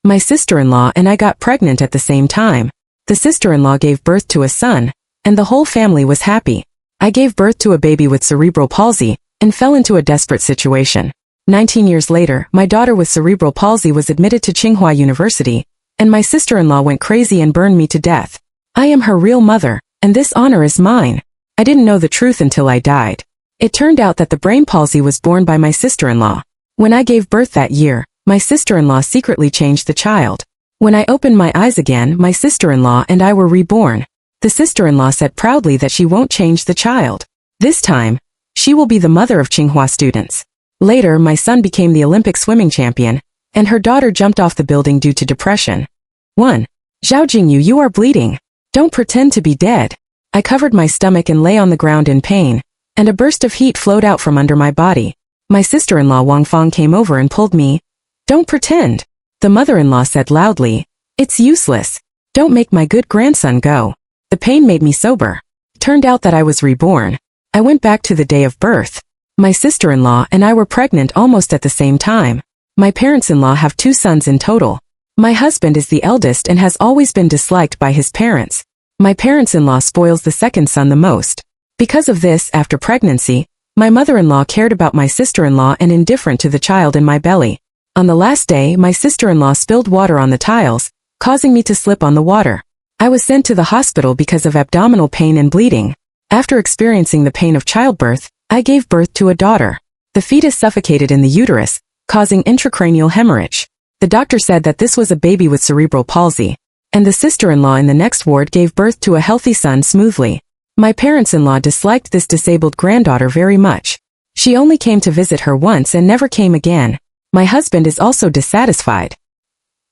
My sister-in-law and I got pregnant at the same time. The sister-in-law gave birth to a son, and the whole family was happy. I gave birth to a baby with cerebral palsy, and fell into a desperate situation. 19 years later, my daughter with cerebral palsy was admitted to Tsinghua University, and my sister-in-law went crazy and burned me to death. I am her real mother, and this honor is mine. I didn't know the truth until I died. It turned out that the brain palsy was born by my sister-in-law. When I gave birth that year, my sister-in-law secretly changed the child. When I opened my eyes again, my sister-in-law and I were reborn. The sister-in-law said proudly that she won't change the child. This time, she will be the mother of Tsinghua students. Later, my son became the Olympic swimming champion, and her daughter jumped off the building due to depression. 1. Zhao Jingyu, you are bleeding. Don't pretend to be dead. I covered my stomach and lay on the ground in pain, and a burst of heat flowed out from under my body. My sister-in-law Wang Fang came over and pulled me. Don't pretend. The mother-in-law said loudly. It's useless. Don't make my good grandson go. The pain made me sober. Turned out that I was reborn. I went back to the day of birth. My sister-in-law and I were pregnant almost at the same time. My parents-in-law have 2 sons in total. My husband is the eldest and has always been disliked by his parents. My parents-in-law spoils the second son the most. Because of this, after pregnancy, my mother-in-law cared about my sister-in-law and indifferent to the child in my belly. On the last day, my sister-in-law spilled water on the tiles, causing me to slip on the water. I was sent to the hospital because of abdominal pain and bleeding. After experiencing the pain of childbirth, I gave birth to a daughter. The fetus suffocated in the uterus, causing intracranial hemorrhage. The doctor said that this was a baby with cerebral palsy, and the sister-in-law in the next ward gave birth to a healthy son smoothly. My parents-in-law disliked this disabled granddaughter very much. She only came to visit her once and never came again. My husband is also dissatisfied.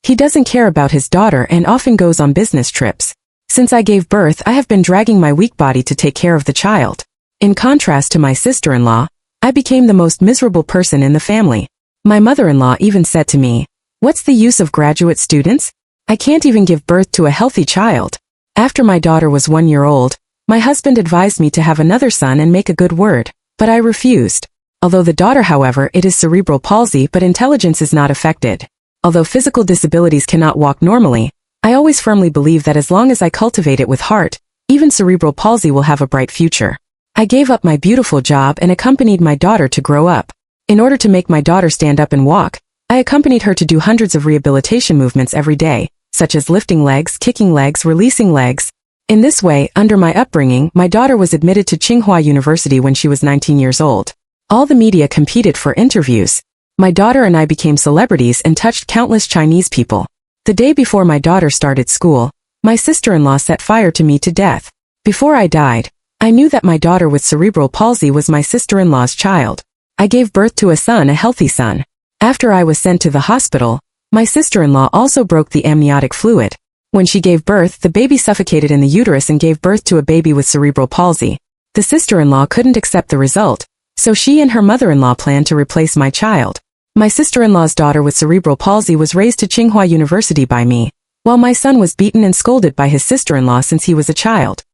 He doesn't care about his daughter and often goes on business trips. Since I gave birth, I have been dragging my weak body to take care of the child. In contrast to my sister-in-law, I became the most miserable person in the family. My mother-in-law even said to me, "What's the use of graduate students? I can't even give birth to a healthy child." After my daughter was 1 year old, my husband advised me to have another son and make a good word, but I refused. Although the daughter, however, it is cerebral palsy, but intelligence is not affected. Although physical disabilities cannot walk normally, I always firmly believe that as long as I cultivate it with heart, even cerebral palsy will have a bright future. I gave up my beautiful job and accompanied my daughter to grow up. In order to make my daughter stand up and walk, I accompanied her to do hundreds of rehabilitation movements every day, such as lifting legs, kicking legs, releasing legs. In this way, under my upbringing, my daughter was admitted to Tsinghua University when she was 19 years old. All the media competed for interviews. My daughter and I became celebrities and touched countless Chinese people. The day before my daughter started school, my sister-in-law set fire to me to death. Before I died, I knew that my daughter with cerebral palsy was my sister-in-law's child. I gave birth to a son, a healthy son. After I was sent to the hospital, my sister-in-law also broke the amniotic fluid. When she gave birth, the baby suffocated in the uterus and gave birth to a baby with cerebral palsy. The sister-in-law couldn't accept the result, so she and her mother-in-law planned to replace my child. My sister-in-law's daughter with cerebral palsy was raised to Tsinghua University by me, while my son was beaten and scolded by his sister-in-law since he was a child.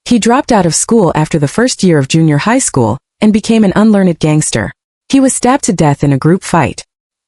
He dropped out of school after the first year of junior high school and became an unlearned gangster. He was stabbed to death in a group fight.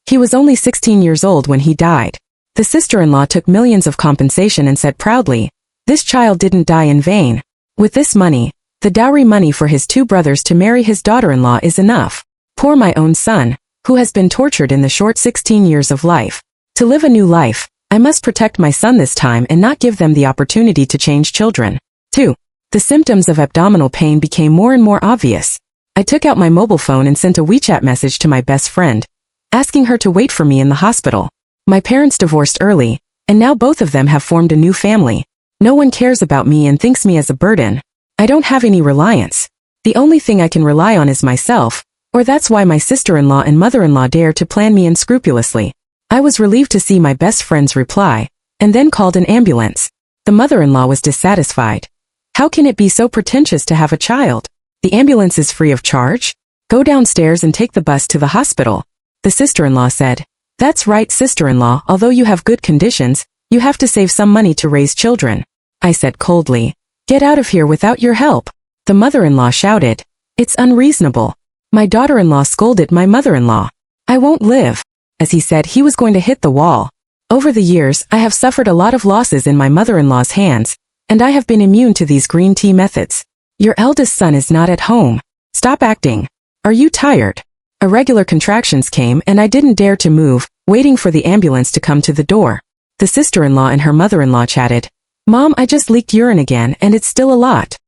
He was only 16 years old when he died. The sister-in-law took millions of compensation and said proudly, "This child didn't die in vain." With this money, the dowry money for his 2 brothers to marry his daughter-in-law is enough. Poor my own son, who has been tortured in the short 16 years of life. To live a new life, I must protect my son this time and not give them the opportunity to change children. 2. The symptoms of abdominal pain became more and more obvious. I took out my mobile phone and sent a WeChat message to my best friend, asking her to wait for me in the hospital. My parents divorced early, and now both of them have formed a new family. No one cares about me and thinks me as a burden. I don't have any reliance. The only thing I can rely on is myself, or that's why my sister-in-law and mother-in-law dare to plan me unscrupulously. I was relieved to see my best friend's reply, and then called an ambulance. The mother-in-law was dissatisfied. How can it be so pretentious to have a child? The ambulance is free of charge? Go downstairs and take the bus to the hospital. The sister-in-law said, "That's right, sister-in-law, although you have good conditions, you have to save some money to raise children." I said coldly, "Get out of here without your help." The mother-in-law shouted, "It's unreasonable." My daughter-in-law scolded my mother-in-law. "I won't live." As he said, he was going to hit the wall. Over the years, I have suffered a lot of losses in my mother-in-law's hands, and I have been immune to these green tea methods. Your eldest son is not at home. Stop acting. Are you tired? Irregular contractions came and I didn't dare to move, waiting for the ambulance to come to the door. The sister-in-law and her mother-in-law chatted. Mom, I just leaked urine again and it's still a lot.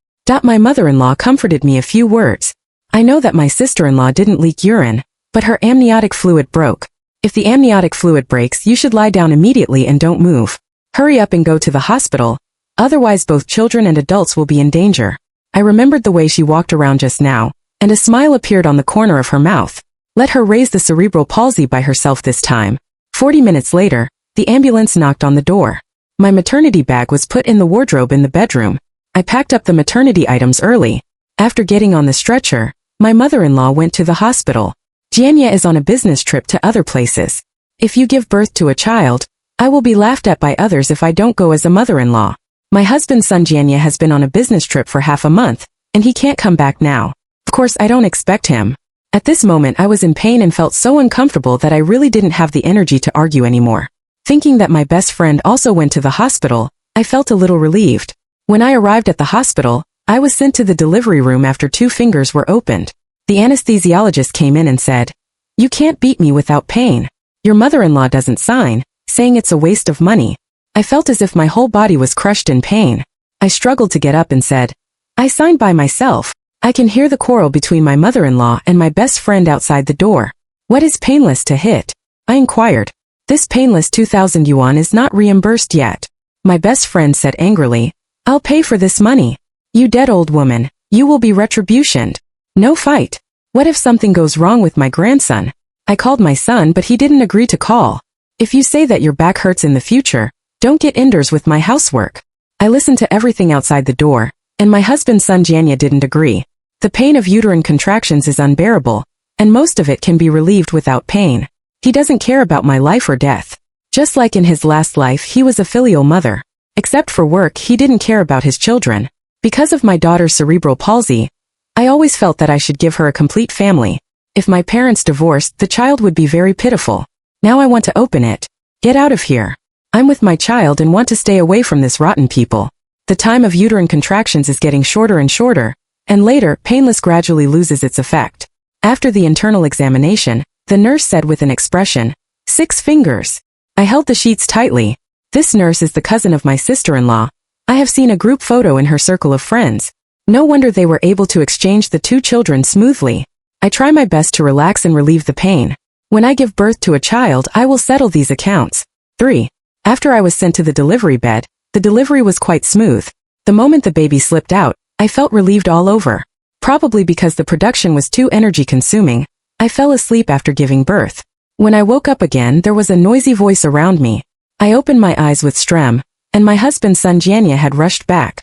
My mother-in-law comforted me a few words. I know that my sister-in-law didn't leak urine, but her amniotic fluid broke. If the amniotic fluid breaks, you should lie down immediately and don't move. Hurry up and go to the hospital, otherwise both children and adults will be in danger. I remembered the way she walked around just now, and a smile appeared on the corner of her mouth. Let her raise the cerebral palsy by herself this time. 40 minutes later, the ambulance knocked on the door. My maternity bag was put in the wardrobe in the bedroom. I packed up the maternity items early. After getting on the stretcher, my mother-in-law went to the hospital. Jianya is on a business trip to other places. If you give birth to a child, I will be laughed at by others if I don't go as a mother-in-law. My husband's son Jianya has been on a business trip for half a month, and he can't come back now. Of course, I don't expect him. At this moment I was in pain and felt so uncomfortable that I really didn't have the energy to argue anymore. Thinking that my best friend also went to the hospital, I felt a little relieved. When I arrived at the hospital, I was sent to the delivery room after 2 fingers were opened. The anesthesiologist came in and said, "You can't beat me without pain. Your mother-in-law doesn't sign, saying it's a waste of money." I felt as if my whole body was crushed in pain. I struggled to get up and said, "I signed by myself." I can hear the quarrel between my mother-in-law and my best friend outside the door. "What is painless to hit?" I inquired. "This painless 2,000 yuan is not reimbursed yet." My best friend said angrily, "I'll pay for this money. You dead old woman, you will be retributioned. No fight. What if something goes wrong with my grandson?" I called my son but he didn't agree to call. "If you say that your back hurts in the future, don't get indoors with my housework." I listened to everything outside the door, and my husband's son Janya didn't agree. The pain of uterine contractions is unbearable, and most of it can be relieved without pain. He doesn't care about my life or death. Just like in his last life he was a filial mother. Except for work he didn't care about his children. Because of my daughter's cerebral palsy, I always felt that I should give her a complete family. If my parents divorced, the child would be very pitiful. Now I want to open it. Get out of here. I'm with my child and want to stay away from this rotten people. The time of uterine contractions is getting shorter and shorter, and later, painless gradually loses its effect. After the internal examination, the nurse said with an expression, 6 fingers. I held the sheets tightly. This nurse is the cousin of my sister-in-law. I have seen a group photo in her circle of friends. No wonder they were able to exchange the 2 children smoothly. I try my best to relax and relieve the pain. When I give birth to a child, I will settle these accounts. 3. After I was sent to the delivery bed, the delivery was quite smooth. The moment the baby slipped out, I felt relieved all over. Probably because the production was too energy-consuming, I fell asleep after giving birth. When I woke up again, there was a noisy voice around me. I opened my eyes with strem, and my husband's son Janya had rushed back.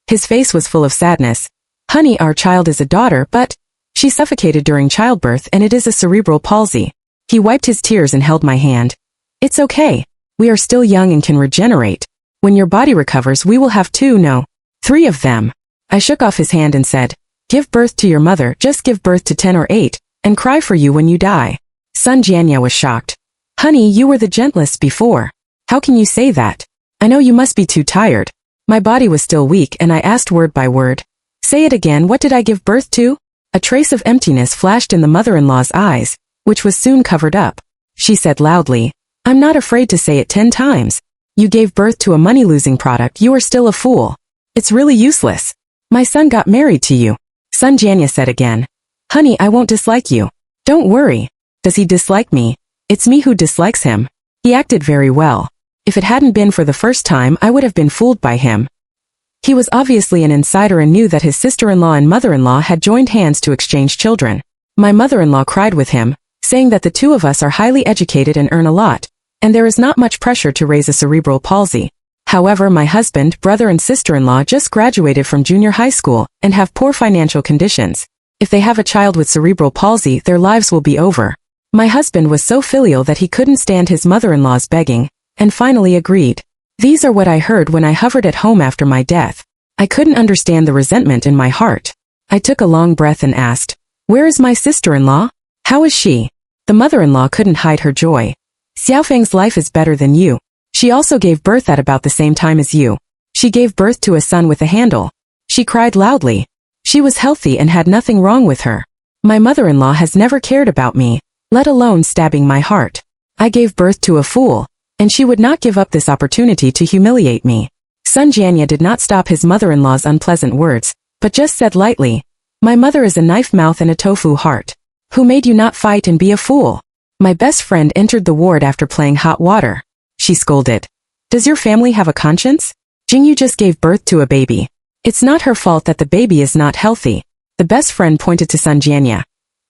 His face was full of sadness. "Honey, our child is a daughter, but she suffocated during childbirth and it is a cerebral palsy." He wiped his tears and held my hand. "It's okay. We are still young and can regenerate. When your body recovers, we will have 2, no, 3 of them." I shook off his hand and said, "Give birth to your mother, just give birth to 10 or 8, and cry for you when you die." Son Janya was shocked. "Honey, you were the gentlest before. How can you say that? I know you must be too tired." My body was still weak and I asked word by word, "Say it again, what did I give birth to?" A trace of emptiness flashed in the mother-in-law's eyes, which was soon covered up. She said loudly, "I'm not afraid to say it 10 times. You gave birth to a money-losing product, you are still a fool. It's really useless. My son got married to you." Son Janya said again, "Honey, I won't dislike you. Don't worry. Does he dislike me? It's me who dislikes him." He acted very well. If it hadn't been for the first time, I would have been fooled by him. He was obviously an insider and knew that his sister-in-law and mother-in-law had joined hands to exchange children. My mother-in-law cried with him, saying that the 2 of us are highly educated and earn a lot, and there is not much pressure to raise a cerebral palsy. However, my husband, brother and sister-in-law just graduated from junior high school and have poor financial conditions. If they have a child with cerebral palsy, their lives will be over. My husband was so filial that he couldn't stand his mother-in-law's begging, and finally agreed. These are what I heard when I hovered at home after my death. I couldn't understand the resentment in my heart. I took a long breath and asked, "Where is my sister-in-law? How is she?" The mother-in-law couldn't hide her joy. "Xiaofeng's life is better than you. She also gave birth at about the same time as you. She gave birth to a son with a handle. She cried loudly. She was healthy and had nothing wrong with her. My mother-in-law has never cared about me, let alone stabbing my heart. I gave birth to a fool, and she would not give up this opportunity to humiliate me. Sun Jianya did not stop his mother-in-law's unpleasant words, but just said lightly, my mother is a knife mouth and a tofu heart. Who made you not fight and be a fool? My best friend entered the ward after playing hot water. She scolded. Does your family have a conscience? Jingyu just gave birth to a baby. It's not her fault that the baby is not healthy. The best friend pointed to Sun Jianya.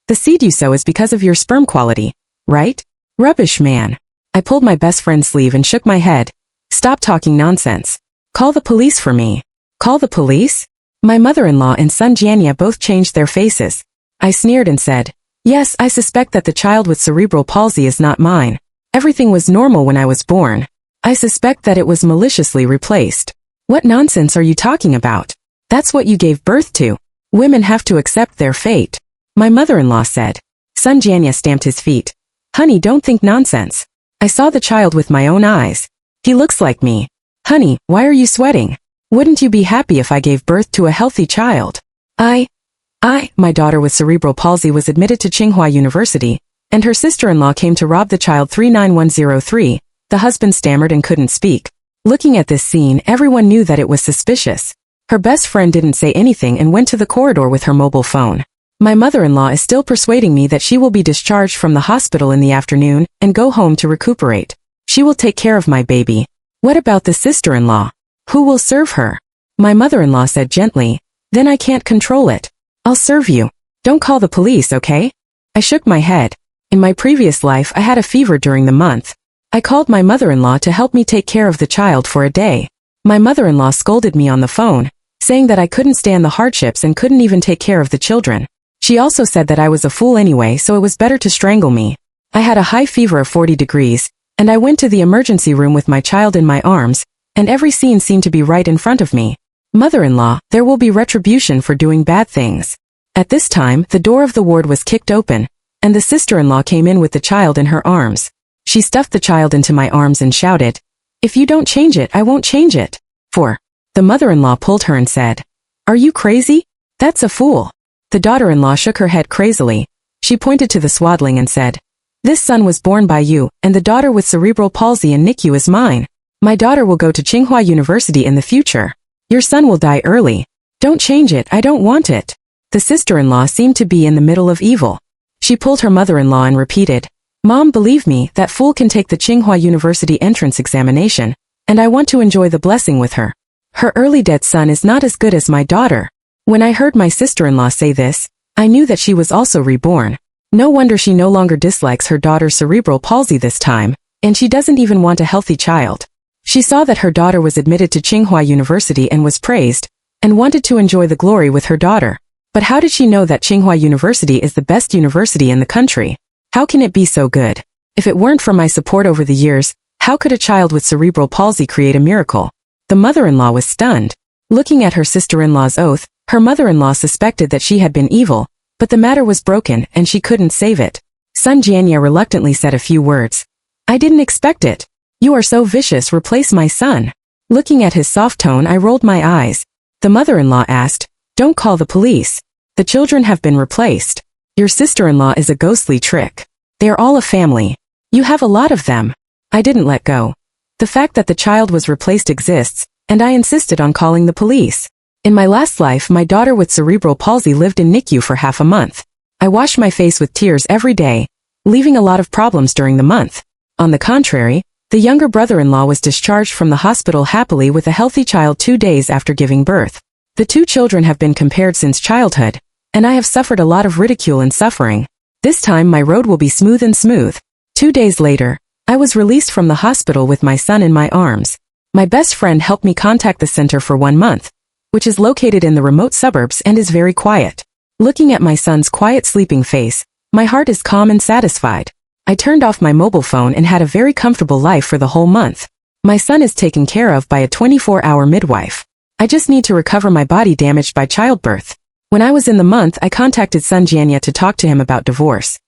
The seed you sow is because of your sperm quality, right? Rubbish, man. I pulled my best friend's sleeve and shook my head. Stop talking nonsense. Call the police for me. Call the police? My mother-in-law and Sun Jianya both changed their faces. I sneered and said, yes, I suspect that the child with cerebral palsy is not mine. Everything was normal when I was born. I suspect that it was maliciously replaced. What nonsense are you talking about? That's what you gave birth to. Women have to accept their fate. My mother-in-law said. Sun Jianya stamped his feet. Honey, don't think nonsense. I saw the child with my own eyes. He looks like me. Honey, why are you sweating? Wouldn't you be happy if I gave birth to a healthy child? My daughter with cerebral palsy was admitted to Tsinghua University, and her sister-in-law came to rob the child 39103. The husband stammered and couldn't speak. Looking at this scene, everyone knew that it was suspicious. Her best friend didn't say anything and went to the corridor with her mobile phone. My mother-in-law is still persuading me that she will be discharged from the hospital in the afternoon and go home to recuperate. She will take care of my baby. What about the sister-in-law? Who will serve her? My mother-in-law said gently, then I can't control it. I'll serve you. Don't call the police, okay? I shook my head. In my previous life I had a fever during the month. I called my mother-in-law to help me take care of the child for a day. My mother-in-law scolded me on the phone, saying that I couldn't stand the hardships and couldn't even take care of the children. She also said that I was a fool anyway, so it was better to strangle me. I had a high fever of 40 degrees, and I went to the emergency room with my child in my arms, and every scene seemed to be right in front of me. Mother-in-law, there will be retribution for doing bad things. At this time, the door of the ward was kicked open, and the sister-in-law came in with the child in her arms. She stuffed the child into my arms and shouted, if you don't change it, I won't change it. The mother-in-law pulled her and said, are you crazy? That's a fool. The daughter-in-law shook her head crazily. She pointed to the swaddling and said, this son was born by you, and the daughter with cerebral palsy in NICU is mine. My daughter will go to Tsinghua University in the future. Your son will die early. Don't change it, I don't want it. The sister-in-law seemed to be in the middle of evil. She pulled her mother-in-law and repeated, Mom, believe me, that fool can take the Tsinghua University entrance examination, and I want to enjoy the blessing with her. Her early dead son is not as good as my daughter. When I heard my sister-in-law say this, I knew that she was also reborn. No wonder she no longer dislikes her daughter's cerebral palsy this time, and she doesn't even want a healthy child. She saw that her daughter was admitted to Tsinghua University and was praised, and wanted to enjoy the glory with her daughter. But how did she know that Tsinghua University is the best university in the country? How can it be so good? If it weren't for my support over the years, how could a child with cerebral palsy create a miracle? The mother-in-law was stunned. Looking at her sister-in-law's oath, her mother-in-law suspected that she had been evil, but the matter was broken and she couldn't save it. Sun Jianya reluctantly said a few words. I didn't expect it. You are so vicious, replace my son. Looking at his soft tone, I rolled my eyes. The mother-in-law asked, don't call the police. The children have been replaced. Your sister-in-law is a ghostly trick. They are all a family. You have a lot of them. I didn't let go. The fact that the child was replaced exists, and I insisted on calling the police. In my last life, my daughter with cerebral palsy lived in NICU for half a month. I washed my face with tears every day, leaving a lot of problems during the month. On the contrary, the younger brother-in-law was discharged from the hospital happily with a healthy child 2 days after giving birth. The two children have been compared since childhood, and I have suffered a lot of ridicule and suffering. This time my road will be smooth and smooth. 2 days later, I was released from the hospital with my son in my arms. My best friend helped me contact the center for 1 month, which is located in the remote suburbs and is very quiet. Looking at my son's quiet sleeping face, my heart is calm and satisfied. I turned off my mobile phone and had a very comfortable life for the whole month. My son is taken care of by a 24-hour midwife. I just need to recover my body damaged by childbirth. When I was in the month, I contacted Sun Jianya to talk to him about divorce.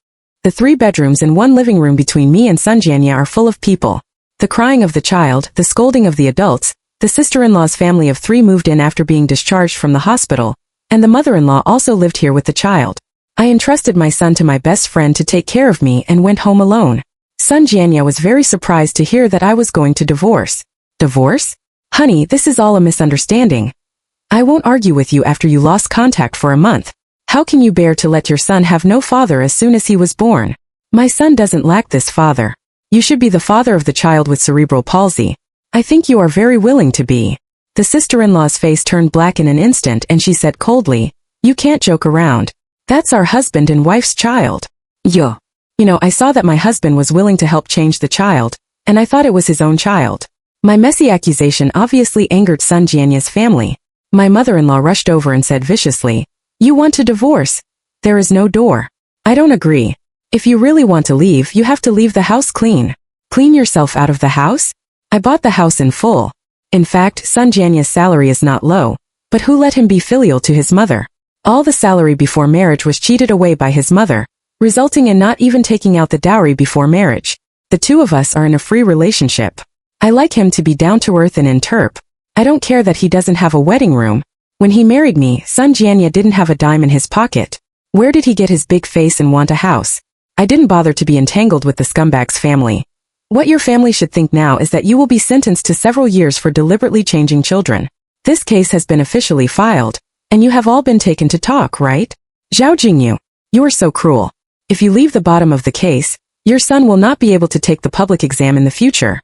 The 3 bedrooms and 1 living room between me and Sun Jianya are full of people. The crying of the child, the scolding of the adults, the sister-in-law's family of 3 moved in after being discharged from the hospital, and the mother-in-law also lived here with the child. I entrusted my son to my best friend to take care of me and went home alone. Sun Jianya was very surprised to hear that I was going to divorce. Divorce? Honey, this is all a misunderstanding. I won't argue with you after you lost contact for a month. How can you bear to let your son have no father as soon as he was born? My son doesn't lack this father. You should be the father of the child with cerebral palsy. I think you are very willing to be. The sister-in-law's face turned black in an instant and she said coldly, "You can't joke around. That's our husband and wife's child." Yo. I saw that my husband was willing to help change the child, and I thought it was his own child. My messy accusation obviously angered Sun Jianya's family. My mother-in-law rushed over and said viciously, "You want to divorce? There is no door." I don't agree. If you really want to leave, you have to leave the house clean. Clean yourself out of the house? I bought the house in full. In fact, Sun Jianya's salary is not low, but who let him be filial to his mother? All the salary before marriage was cheated away by his mother, resulting in not even taking out the dowry before marriage. The 2 of us are in a free relationship. I like him to be down-to-earth and interp. I don't care that he doesn't have a wedding room. When he married me, Sun Jianya didn't have a dime in his pocket. Where did he get his big face and want a house? I didn't bother to be entangled with the scumbag's family. What your family should think now is that you will be sentenced to several years for deliberately changing children. This case has been officially filed, and you have all been taken to talk, right? Zhao Jingyu, you are so cruel. If you leave the bottom of the case, your son will not be able to take the public exam in the future.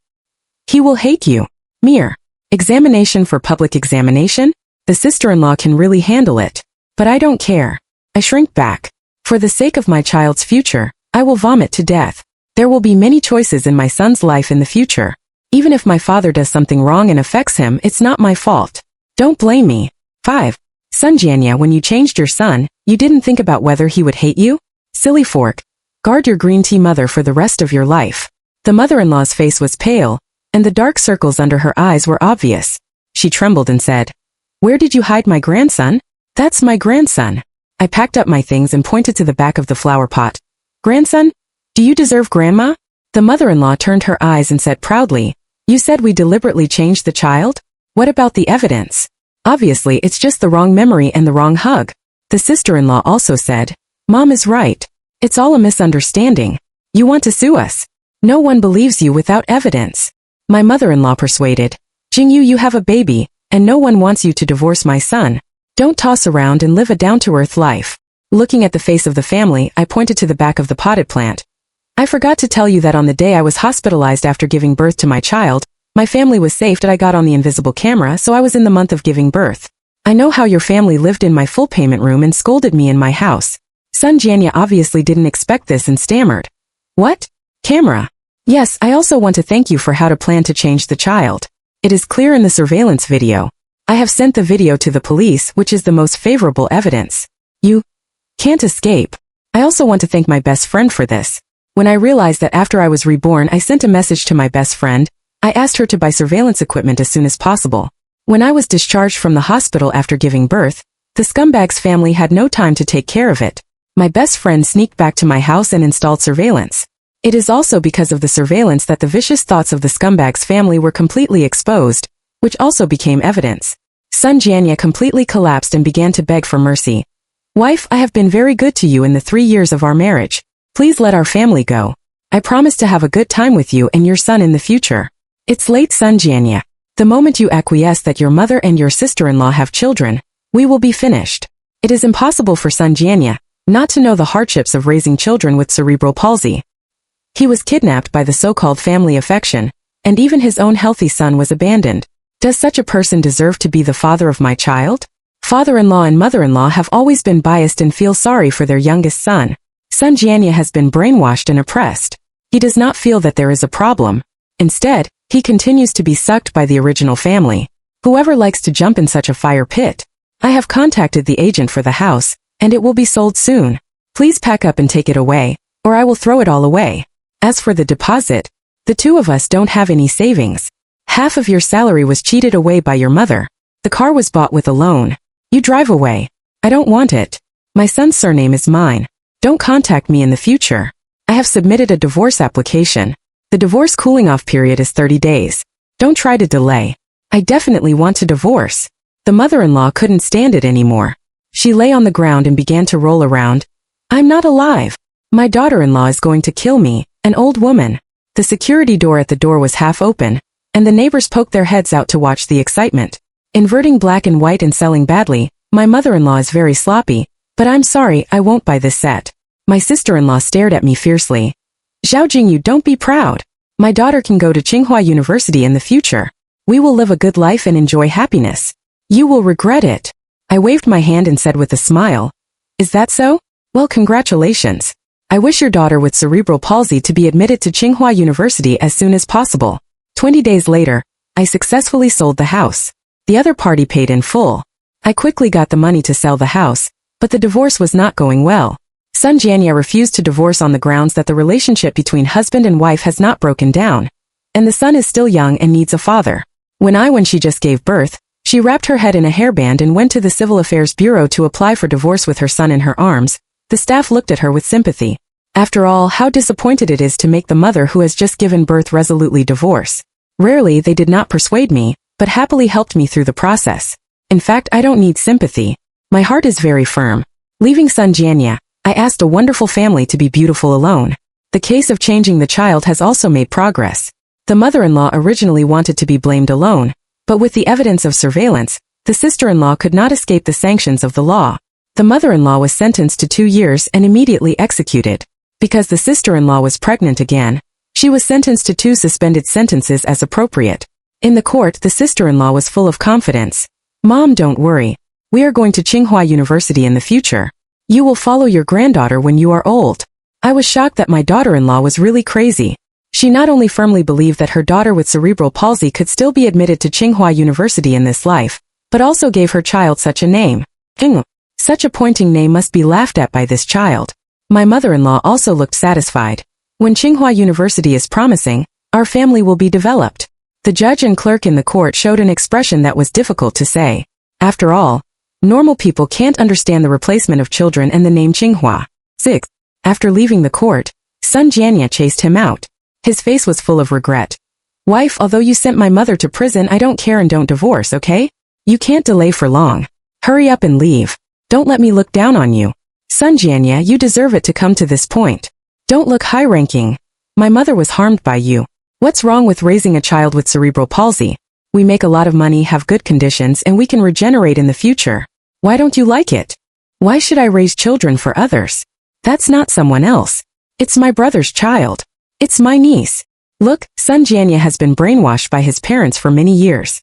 He will hate you. Mere examination for public examination? The sister-in-law can really handle it. But I don't care. I shrink back. For the sake of my child's future, I will vomit to death. There will be many choices in my son's life in the future. Even if my father does something wrong and affects him, it's not my fault. Don't blame me. 5. Sun Jianya, when you changed your son, you didn't think about whether he would hate you? Silly fork. Guard your green tea mother for the rest of your life. The mother-in-law's face was pale, and the dark circles under her eyes were obvious. She trembled and said, "Where did you hide my grandson?" "That's my grandson." I packed up my things and pointed to the back of the flower pot. "Grandson? Do you deserve grandma?" The mother-in-law turned her eyes and said proudly, "You said we deliberately changed the child? What about the evidence? Obviously, it's just the wrong memory and the wrong hug." The sister-in-law also said, "Mom is right. It's all a misunderstanding. You want to sue us. No one believes you without evidence." My mother-in-law persuaded, "Jingyu, you have a baby, and no one wants you to divorce my son. Don't toss around and live a down-to-earth life." Looking at the face of the family, I pointed to the back of the potted plant. "I forgot to tell you that on the day I was hospitalized after giving birth to my child, my family was safe and I got on the invisible camera, so I was in the month of giving birth. I know how your family lived in my full payment room and scolded me in my house." Sun Jianya obviously didn't expect this and stammered. "What? Camera? Yes, I also want to thank you for how to plan to change the child. It is clear in the surveillance video. I have sent the video to the police, which is the most favorable evidence. You can't escape. I also want to thank my best friend for this. When I realized that after I was reborn, I sent a message to my best friend. I asked her to buy surveillance equipment as soon as possible. When I was discharged from the hospital after giving birth, the scumbag's family had no time to take care of it. My best friend sneaked back to my house and installed surveillance. It is also because of the surveillance that the vicious thoughts of the scumbag's family were completely exposed, which also became evidence. Sun Jianya completely collapsed and began to beg for mercy. "Wife, I have been very good to you in the 3 years of our marriage. Please let our family go. I promise to have a good time with you and your son in the future." "It's late, Sun Jianya. The moment you acquiesce that your mother and your sister-in-law have children, we will be finished." It is impossible for Sun Jianya not to know the hardships of raising children with cerebral palsy. He was kidnapped by the so-called family affection, and even his own healthy son was abandoned. Does such a person deserve to be the father of my child? Father-in-law and mother-in-law have always been biased and feel sorry for their youngest son. Sun Jianya has been brainwashed and oppressed. He does not feel that there is a problem. Instead, he continues to be sucked by the original family. Whoever likes to jump in such a fire pit. I have contacted the agent for the house, and it will be sold soon. Please pack up and take it away, or I will throw it all away. As for the deposit, the 2 of us don't have any savings. Half of your salary was cheated away by your mother. The car was bought with a loan. You drive away. I don't want it. My son's surname is mine. Don't contact me in the future. I have submitted a divorce application. The divorce cooling-off period is 30 days. Don't try to delay. I definitely want to divorce. The mother-in-law couldn't stand it anymore. She lay on the ground and began to roll around. I'm not alive. My daughter-in-law is going to kill me, an old woman. The security door at the door was half open, and the neighbors poked their heads out to watch the excitement. Inverting black and white and selling badly, my mother-in-law is very sloppy, but I'm sorry, I won't buy this set. My sister-in-law stared at me fiercely. Zhao Jingyu, don't be proud. My daughter can go to Tsinghua University in the future. We will live a good life and enjoy happiness. You will regret it. I waved my hand and said with a smile. Is that so? Well, congratulations. I wish your daughter with cerebral palsy to be admitted to Tsinghua University as soon as possible. 20 days later, I successfully sold the house. The other party paid in full. I quickly got the money to sell the house, but the divorce was not going well. Sun Jianya refused to divorce on the grounds that the relationship between husband and wife has not broken down, and the son is still young and needs a father. When she just gave birth, she wrapped her head in a hairband and went to the Civil Affairs Bureau to apply for divorce with her son in her arms. The staff looked at her with sympathy. After all, how disappointed it is to make the mother who has just given birth resolutely divorce. Rarely they did not persuade me, but happily helped me through the process. In fact, I don't need sympathy. My heart is very firm. Leaving Sun Jianya, I asked a wonderful family to be beautiful alone. The case of changing the child has also made progress. The mother-in-law originally wanted to be blamed alone, but with the evidence of surveillance, the sister-in-law could not escape the sanctions of the law. The mother-in-law was sentenced to 2 years and immediately executed. Because the sister-in-law was pregnant again, she was sentenced to 2 suspended sentences as appropriate. In the court, the sister-in-law was full of confidence. Mom, don't worry. We are going to Tsinghua University in the future. You will follow your granddaughter when you are old. I was shocked that my daughter-in-law was really crazy. She not only firmly believed that her daughter with cerebral palsy could still be admitted to Tsinghua University in this life, but also gave her child such a name. Such a pointing name must be laughed at by this child. My mother-in-law also looked satisfied. When Tsinghua University is promising, our family will be developed. The judge and clerk in the court showed an expression that was difficult to say. After all, normal people can't understand the replacement of children and the name Tsinghua. 6. After leaving the court, Sun Jianya chased him out. His face was full of regret. Wife, although you sent my mother to prison, I don't care and don't divorce, okay? You can't delay for long. Hurry up and leave. Don't let me look down on you. Sun Jianya, you deserve it to come to this point. Don't look high-ranking. My mother was harmed by you. What's wrong with raising a child with cerebral palsy? We make a lot of money, have good conditions, and we can regenerate in the future. Why don't you like it? Why should I raise children for others? That's not someone else. It's my brother's child. It's my niece. Look, Sun Jianya has been brainwashed by his parents for many years.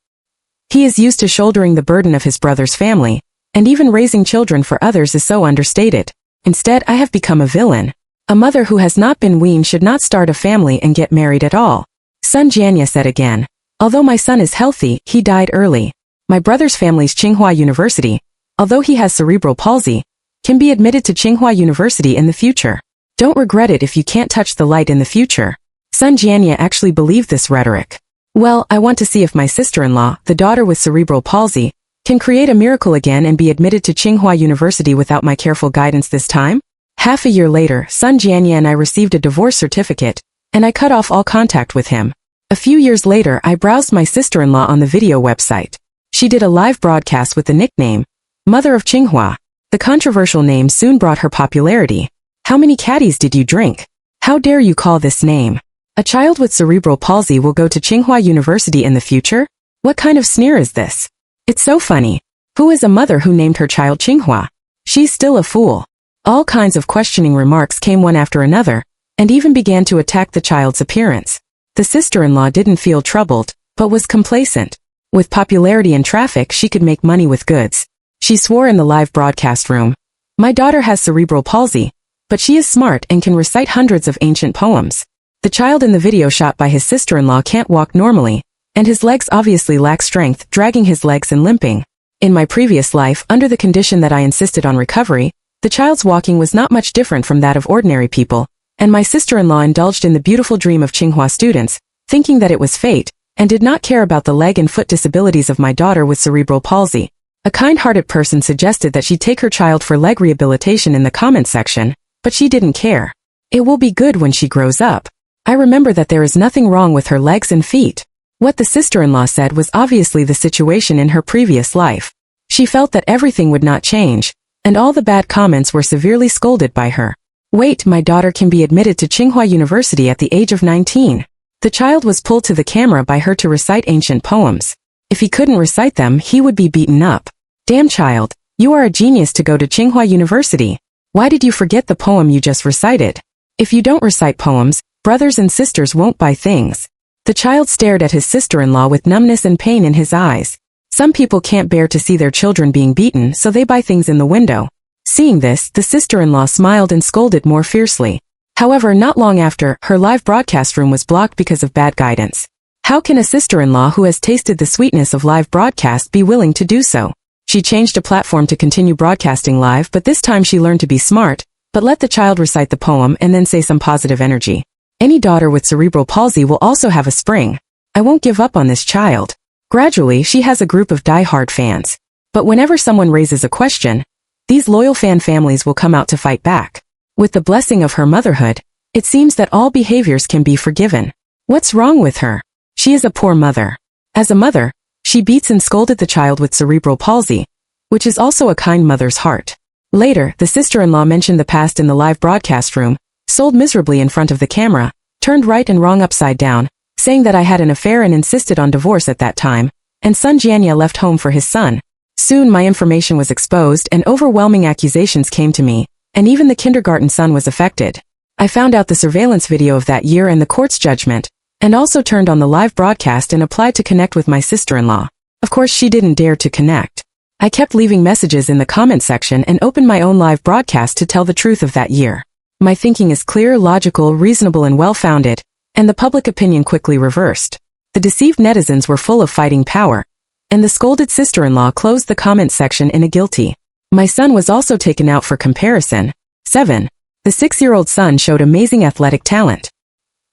He is used to shouldering the burden of his brother's family, and even raising children for others is so understated. Instead, I have become a villain. A mother who has not been weaned should not start a family and get married at all. Sun Jianya said again. Although my son is healthy, he died early. My brother's family's Tsinghua University, although he has cerebral palsy, can be admitted to Tsinghua University in the future. Don't regret it if you can't touch the light in the future. Sun Jianya actually believed this rhetoric. Well, I want to see if my sister-in-law, the daughter with cerebral palsy, can create a miracle again and be admitted to Tsinghua University without my careful guidance this time. Half a year later, Sun Jianya and I received a divorce certificate, and I cut off all contact with him. A few years later, I browsed my sister-in-law on the video website. She did a live broadcast with the nickname, Mother of Tsinghua. The controversial name soon brought her popularity. How many caddies did you drink? How dare you call this name? A child with cerebral palsy will go to Tsinghua University in the future? What kind of sneer is this? It's so funny. Who is a mother who named her child Tsinghua? She's still a fool. All kinds of questioning remarks came one after another, and even began to attack the child's appearance. The sister-in-law didn't feel troubled, but was complacent. With popularity and traffic, she could make money with goods. She swore in the live broadcast room. My daughter has cerebral palsy, but she is smart and can recite hundreds of ancient poems. The child in the video shot by his sister-in-law can't walk normally, and his legs obviously lack strength, dragging his legs and limping. In my previous life, under the condition that I insisted on recovery, the child's walking was not much different from that of ordinary people, and my sister-in-law indulged in the beautiful dream of Tsinghua students, thinking that it was fate, and did not care about the leg and foot disabilities of my daughter with cerebral palsy. A kind-hearted person suggested that she take her child for leg rehabilitation in the comment section, but she didn't care. It will be good when she grows up. I remember that there is nothing wrong with her legs and feet. What the sister-in-law said was obviously the situation in her previous life. She felt that everything would not change, and all the bad comments were severely scolded by her. Wait, my daughter can be admitted to Tsinghua University at the age of 19. The child was pulled to the camera by her to recite ancient poems. If he couldn't recite them, he would be beaten up. Damn child, you are a genius to go to Tsinghua University. Why did you forget the poem you just recited? If you don't recite poems, brothers and sisters won't buy things. The child stared at his sister-in-law with numbness and pain in his eyes. Some people can't bear to see their children being beaten, so they buy things in the window. Seeing this, the sister-in-law smiled and scolded more fiercely. However, not long after, her live broadcast room was blocked because of bad guidance. How can a sister-in-law who has tasted the sweetness of live broadcast be willing to do so? She changed a platform to continue broadcasting live, but this time she learned to be smart, but let the child recite the poem and then say some positive energy. Any daughter with cerebral palsy will also have a spring. I won't give up on this child. Gradually, she has a group of die-hard fans. But whenever someone raises a question, these loyal fan families will come out to fight back. With the blessing of her motherhood, it seems that all behaviors can be forgiven. What's wrong with her? She is a poor mother. As a mother, she beats and scolded the child with cerebral palsy, which is also a kind mother's heart. Later, the sister-in-law mentioned the past in the live broadcast room, sold miserably in front of the camera, turned right and wrong upside down, saying that I had an affair and insisted on divorce at that time, and son Jianya left home for his son. Soon my information was exposed and overwhelming accusations came to me, and even the kindergarten son was affected. I found out the surveillance video of that year and the court's judgment, and also turned on the live broadcast and applied to connect with my sister-in-law. Of course she didn't dare to connect. I kept leaving messages in the comment section and opened my own live broadcast to tell the truth of that year. My thinking is clear, logical, reasonable and well-founded, and the public opinion quickly reversed. The deceived netizens were full of fighting power, and the scolded sister-in-law closed the comment section in a guilty. My son was also taken out for comparison. 7. The 6-year-old son showed amazing athletic talent.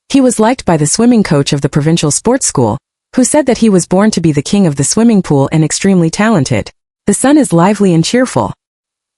He was liked by the swimming coach of the provincial sports school, who said that he was born to be the king of the swimming pool and extremely talented. The son is lively and cheerful.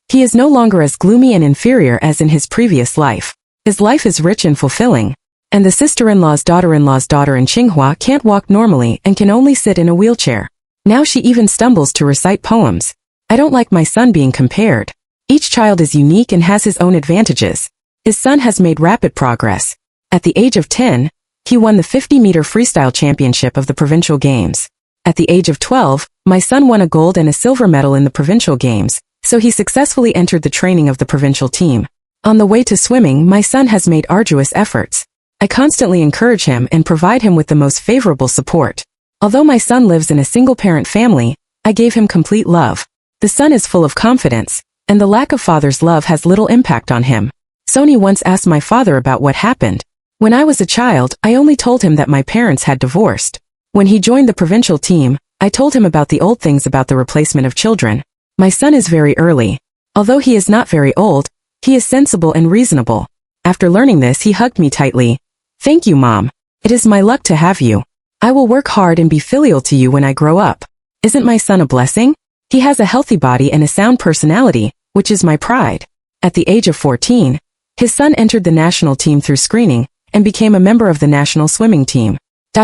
He is no longer as gloomy and inferior as in his previous life. His life is rich and fulfilling. And the sister-in-law's daughter in Tsinghua can't walk normally and can only sit in a wheelchair. Now she even stumbles to recite poems. I don't like my son being compared. Each child is unique and has his own advantages. His son has made rapid progress. At the age of 10, he won the 50-meter freestyle championship of the provincial games. At the age of 12, my son won a gold and a silver medal in the provincial games, so he successfully entered the training of the provincial team. On the way to swimming, my son has made arduous efforts. I constantly encourage him and provide him with the most favorable support. Although my son lives in a single-parent family, I gave him complete love. The son is full of confidence, and the lack of father's love has little impact on him. Sony once asked my father about what happened. When I was a child, I only told him that my parents had divorced. When he joined the provincial team, I told him about the old things about the replacement of children. My son is very early. Although he is not very old, he is sensible and reasonable. After learning this, he hugged me tightly. Thank you, Mom. It is my luck to have you. I will work hard and be filial to you when I grow up. Isn't my son a blessing? He has a healthy body and a sound personality, which is my pride. At the age of 14, his son entered the national team through screening and became a member of the national swimming team.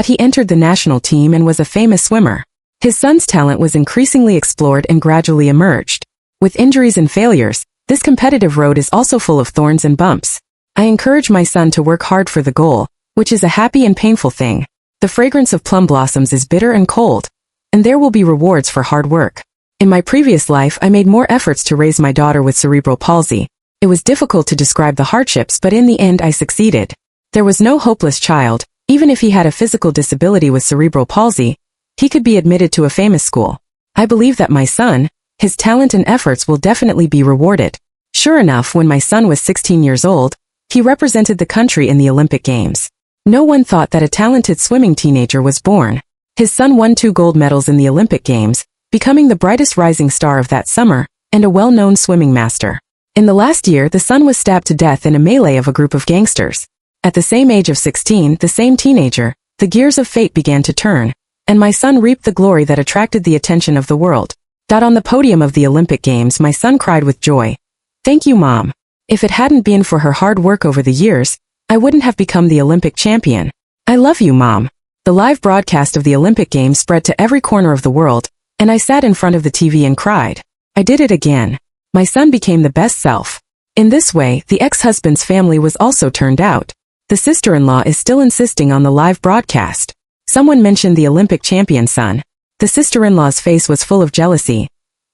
He entered the national team and was a famous swimmer. His son's talent was increasingly explored and gradually emerged. With injuries and failures, this competitive road is also full of thorns and bumps. I encourage my son to work hard for the goal, which is a happy and painful thing. The fragrance of plum blossoms is bitter and cold, and there will be rewards for hard work. In my previous life, I made more efforts to raise my daughter with cerebral palsy. It was difficult to describe the hardships, but in the end I succeeded. There was no hopeless child. Even if he had a physical disability with cerebral palsy, he could be admitted to a famous school. I believe that my son, his talent and efforts will definitely be rewarded. Sure enough, when my son was 16 years old, he represented the country in the Olympic Games. No one thought that a talented swimming teenager was born. His son won 2 gold medals in the Olympic Games, becoming the brightest rising star of that summer, and a well-known swimming master. In the last year, the son was stabbed to death in a melee of a group of gangsters. At the same age of 16, the same teenager, the gears of fate began to turn, and my son reaped the glory that attracted the attention of the world. On the podium of the Olympic Games, my son cried with joy. Thank you, Mom. If it hadn't been for her hard work over the years, I wouldn't have become the Olympic champion. I love you, Mom. The live broadcast of the Olympic Games spread to every corner of the world, and I sat in front of the TV and cried. I did it again. My son became the best self. In this way, the ex-husband's family was also turned out. The sister-in-law is still insisting on the live broadcast. Someone mentioned the Olympic champion son. The sister-in-law's face was full of jealousy.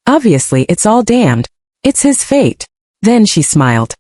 Obviously, it's all damned. It's his fate. Then she smiled.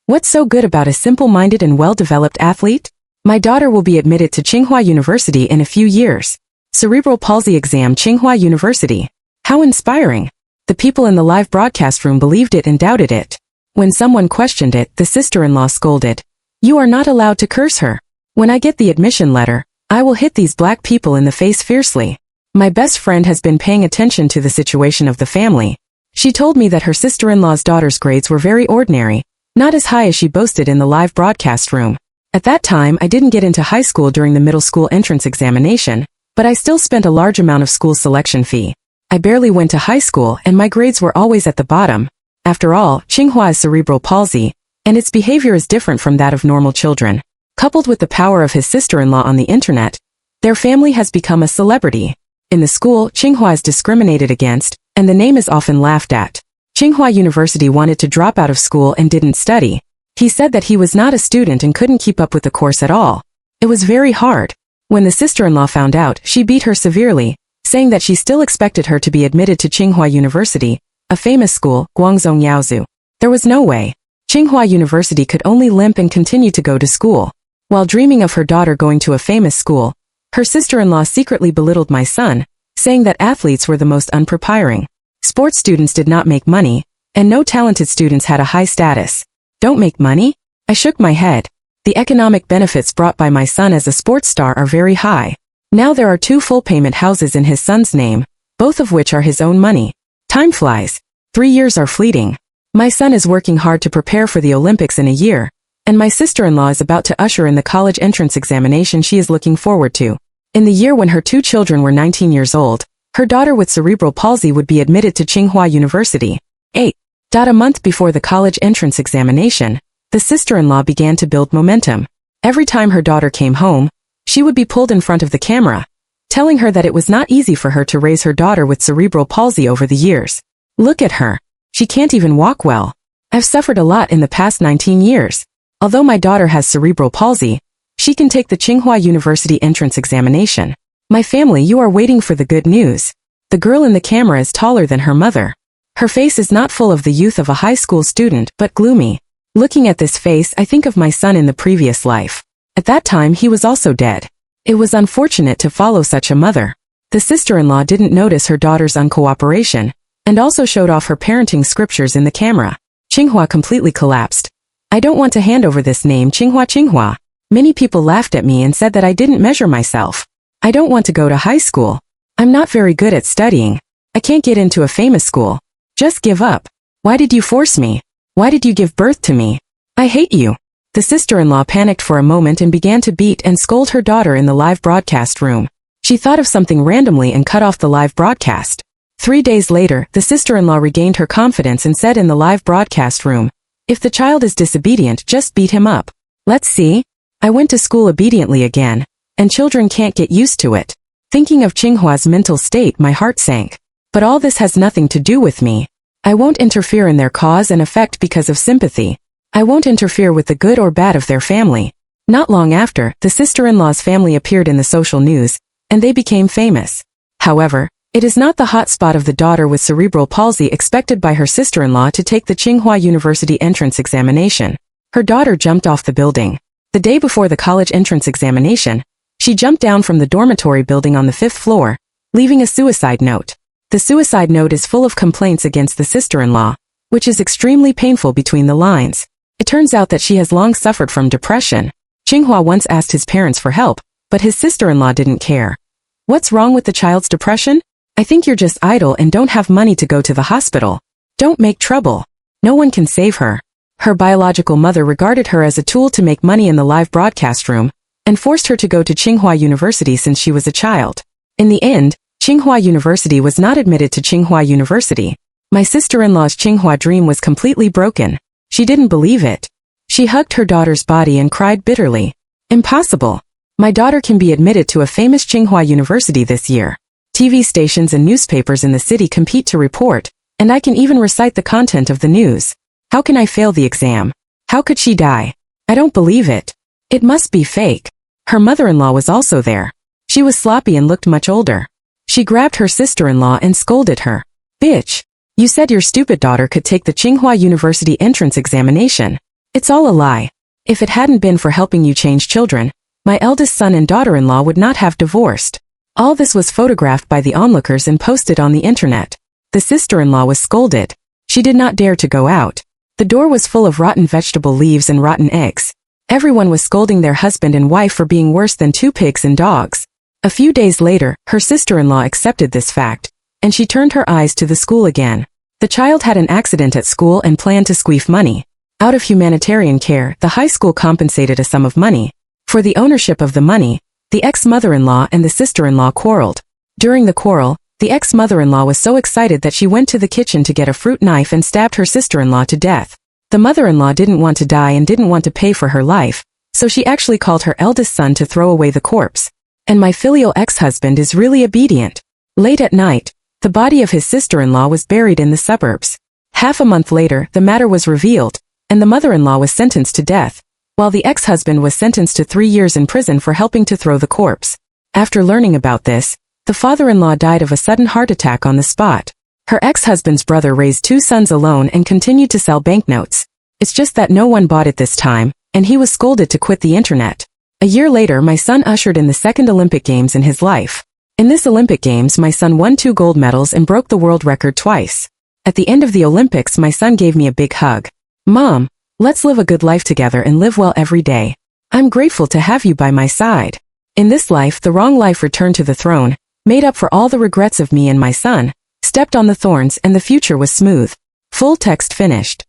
What's so good about a simple-minded and well-developed athlete? My daughter will be admitted to Tsinghua University in a few years. Cerebral palsy exam, Tsinghua University. How inspiring. The people in the live broadcast room believed it and doubted it. When someone questioned it, the sister-in-law scolded. You are not allowed to curse her. When I get the admission letter, I will hit these black people in the face fiercely. My best friend has been paying attention to the situation of the family. She told me that her sister-in-law's daughter's grades were very ordinary, not as high as she boasted in the live broadcast room. At that time, I didn't get into high school during the middle school entrance examination, but I still spent a large amount of school selection fee. I barely went to high school and my grades were always at the bottom. After all, Tsinghua is cerebral palsy, and its behavior is different from that of normal children. Coupled with the power of his sister-in-law on the internet, their family has become a celebrity. In the school, Tsinghua is discriminated against, and the name is often laughed at. Tsinghua University wanted to drop out of school and didn't study. He said that he was not a student and couldn't keep up with the course at all. It was very hard. When the sister-in-law found out, she beat her severely, saying that she still expected her to be admitted to Tsinghua University, a famous school, Guangzhou Yaozu. There was no way. Tsinghua University could only limp and continue to go to school. While dreaming of her daughter going to a famous school, her sister-in-law secretly belittled my son, saying that athletes were the most unpreparing. Sports students did not make money, and no talented students had a high status. Don't make money? I shook my head. The economic benefits brought by my son as a sports star are very high. Now there are 2 full payment houses in his son's name, both of which are his own money. Time flies. 3 years are fleeting. My son is working hard to prepare for the Olympics in a year, and my sister-in-law is about to usher in the college entrance examination she is looking forward to. In the year when her 2 children were 19 years old, her daughter with cerebral palsy would be admitted to Tsinghua University. 8. A month before the college entrance examination, the sister-in-law began to build momentum. Every time her daughter came home, she would be pulled in front of the camera, telling her that it was not easy for her to raise her daughter with cerebral palsy over the years. Look at her. She can't even walk well. I've suffered a lot in the past 19 years. Although my daughter has cerebral palsy, she can take the Tsinghua University entrance examination. My family, you are waiting for the good news. The girl in the camera is taller than her mother. Her face is not full of the youth of a high school student, but gloomy. Looking at this face, I think of my son in the previous life. At that time, he was also dead. It was unfortunate to follow such a mother. The sister-in-law didn't notice her daughter's uncooperation, and also showed off her parenting scriptures in the camera. Tsinghua completely collapsed. I don't want to hand over this name, Tsinghua. Many people laughed at me and said that I didn't measure myself. I don't want to go to high school. I'm not very good at studying. I can't get into a famous school. Just give up. Why did you force me? Why did you give birth to me? I hate you. The sister-in-law panicked for a moment and began to beat and scold her daughter in the live broadcast room. She thought of something randomly and cut off the live broadcast. 3 days later, the sister-in-law regained her confidence and said in the live broadcast room, if the child is disobedient, just beat him up. Let's see. I went to school obediently again, and children can't get used to it. Thinking of Tsinghua's mental state, my heart sank. But all this has nothing to do with me. I won't interfere in their cause and effect because of sympathy. I won't interfere with the good or bad of their family. Not long after, the sister-in-law's family appeared in the social news, and they became famous. However, it is not the hot spot of the daughter with cerebral palsy expected by her sister-in-law to take the Tsinghua University entrance examination. Her daughter jumped off the building. The day before the college entrance examination, she jumped down from the dormitory building on the 5th floor, leaving a suicide note. The suicide note is full of complaints against the sister-in-law, which is extremely painful between the lines. It turns out that she has long suffered from depression. Tsinghua once asked his parents for help, but his sister-in-law didn't care. What's wrong with the child's depression? I think you're just idle and don't have money to go to the hospital. Don't make trouble. No one can save her. Her biological mother regarded her as a tool to make money in the live broadcast room, and forced her to go to Tsinghua University since she was a child. In the end, Tsinghua University was not admitted to Tsinghua University. My sister-in-law's Tsinghua dream was completely broken. She didn't believe it. She hugged her daughter's body and cried bitterly. Impossible. My daughter can be admitted to a famous Tsinghua University this year. TV stations and newspapers in the city compete to report, and I can even recite the content of the news. How can I fail the exam? How could she die? I don't believe it. It must be fake. Her mother-in-law was also there. She was sloppy and looked much older. She grabbed her sister-in-law and scolded her. Bitch. You said your stupid daughter could take the Tsinghua University entrance examination. It's all a lie. If it hadn't been for helping you change children, my eldest son and daughter-in-law would not have divorced. All this was photographed by the onlookers and posted on the internet. The sister-in-law was scolded. She did not dare to go out. The door was full of rotten vegetable leaves and rotten eggs. Everyone was scolding their husband and wife for being worse than two pigs and dogs. A few days later, her sister-in-law accepted this fact, and she turned her eyes to the school again. The child had an accident at school and planned to squeeze money. Out of humanitarian care, the high school compensated a sum of money. For the ownership of the money, the ex-mother-in-law and the sister-in-law quarreled. During the quarrel, the ex-mother-in-law was so excited that she went to the kitchen to get a fruit knife and stabbed her sister-in-law to death. The mother-in-law didn't want to die and didn't want to pay for her life, so she actually called her eldest son to throw away the corpse. And my filial ex-husband is really obedient. Late at night, the body of his sister-in-law was buried in the suburbs. Half a month later, the matter was revealed, and the mother-in-law was sentenced to death, while the ex-husband was sentenced to 3 years in prison for helping to throw the corpse. After learning about this, the father-in-law died of a sudden heart attack on the spot. Her ex-husband's brother raised 2 sons alone and continued to sell banknotes. It's just that no one bought it this time, and he was scolded to quit the internet. A year later, my son ushered in the second Olympic Games in his life. In this Olympic Games, my son won 2 gold medals and broke the world record twice. At the end of the Olympics, my son gave me a big hug. Mom, let's live a good life together and live well every day. I'm grateful to have you by my side. In this life, the wrong life returned to the throne, made up for all the regrets of me and my son, stepped on the thorns, and the future was smooth. Full text finished.